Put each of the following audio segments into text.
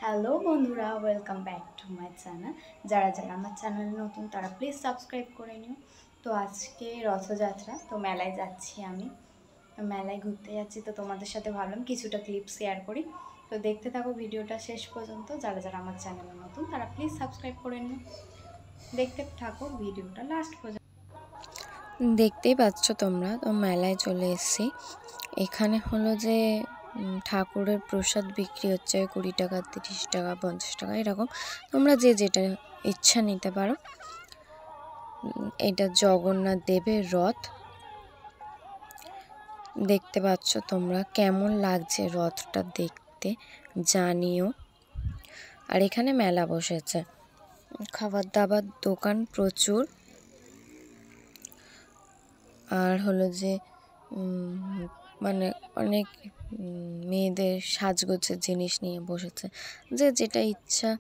Hello বন্ধুরা, welcome back to my channel. যারা যারা আমার চ্যানেলে নতুন তারা প্লিজ সাবস্ক্রাইব করে নিও। তো আজকে রথযাত্রা, তো মেলায় যাচ্ছি আমি। মেলায় ঘুরতে যাচ্ছি, তো তোমাদের সাথে ভাবলাম কিছুটা ক্লিপ শেয়ার করি। তো দেখতে থাকো ভিডিওটা শেষ পর্যন্ত। যারা যারা আমার চ্যানেলে নতুন তারা প্লিজ সাবস্ক্রাইব করে নিও। দেখতে থাকো ভিডিওটা লাস্ট পর্যন্ত। দেখতেই পাচ্ছ তোমরা, তো মেলায় চলে এসেছি। এখানে হলো যে ঠাকুরের প্রসাদ বিক্রি হচ্ছে 20 টাকা, 30 টাকা, 50 টাকা এরকম। তোমরা যে যেটা ইচ্ছা নিতে পারো। এটা জগন্নাথ দেবের রথ। দেখতে পাচ্ছ তোমরা, কেমন লাগছে রথটা দেখতে জানিও। আর এখানে মেলা বসেছে, খাবার দাবার দোকান প্রচুর। আর হলো যে মানে অনেক মেয়েদের সাজগোজের জিনিস নিয়ে বসেছে, যে যেটা ইচ্ছা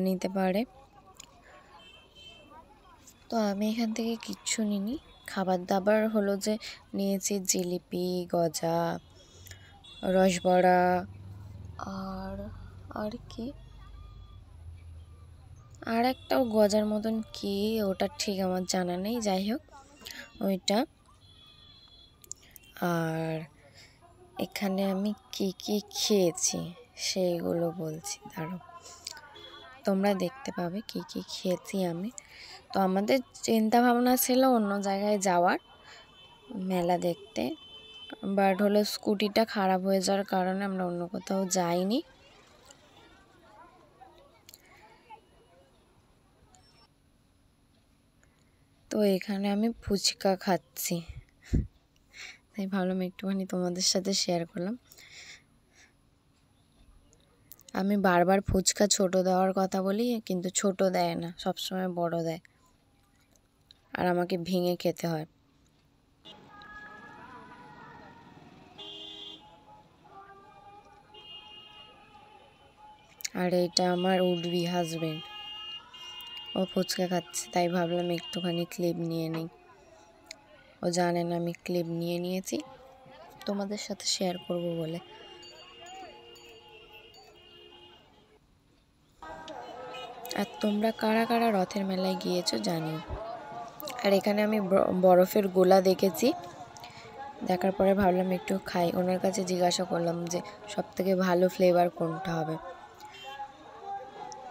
নিতে পারে। তো আমি এখান থেকে কিচ্ছু নিইনি। খাবার দাবার হলো যে নিয়েছি জিলিপি, গজা, রসবড়া, আর আর কি আর একটাও গজার মতন, কি ওটা ঠিক আমার জানা নেই, যাই হোক ওইটা। আর এখানে আমি কি কি খেয়েছি সেইগুলো বলছি, দাঁড়াও, তোমরা দেখতে পাবে কি কি খেয়েছি আমি। তো আমাদের চিন্তা ভাবনা ছিল অন্য জায়গায় যাওয়ার, মেলা দেখতে, বাট হলো স্কুটিটা খারাপ হয়ে যাওয়ার কারণে আমরা অন্য কোথাও যাইনি। তো এখানে আমি ফুচকা খাচ্ছি, তাই ভাবলাম একটুখানি তোমাদের সাথে শেয়ার করলাম। আমি বারবার ফুচকা ছোট দেওয়ার কথা বলি, কিন্তু ছোট দেয় না, সবসময় বড় দেয়, আর আমাকে ভেঙে খেতে হয়। আর এইটা আমার উডবি হাজবেন্ড, ও ফুচকা খাচ্ছে, তাই ভাবলাম একটুখানি ক্লিপ নিয়ে নিই। ও জানে না আমি ক্লিপ নিয়ে নিয়েছি, তোমাদের সাথে শেয়ার করব বলে। আর তোমরা কারা কারা রথের মেলায় গিয়েছো জানিও। আর এখানে আমি বরফের গোলা দেখেছি, দেখার পরে ভাবলাম একটু খাই। ওনার কাছে জিজ্ঞাসা করলাম যে সবথেকে ভালো ফ্লেভার কোনটা হবে।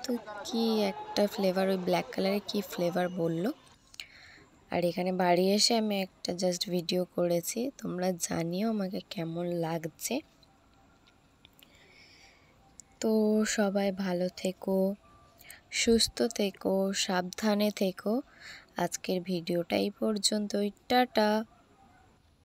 তো কি একটা ফ্লেভার, ওই ব্ল্যাক কালারের কি ফ্লেভার বললো। আর এখানে বাড়ি এসে আমি একটা জাস্ট ভিডিও করেছি, তোমরা জানিও আমাকে কেমন লাগছে। তো সবাই ভালো থেকো, সুস্থ থেকো, সাবধানে থেকো। আজকের ভিডিওটা এই পর্যন্তই, টাটা।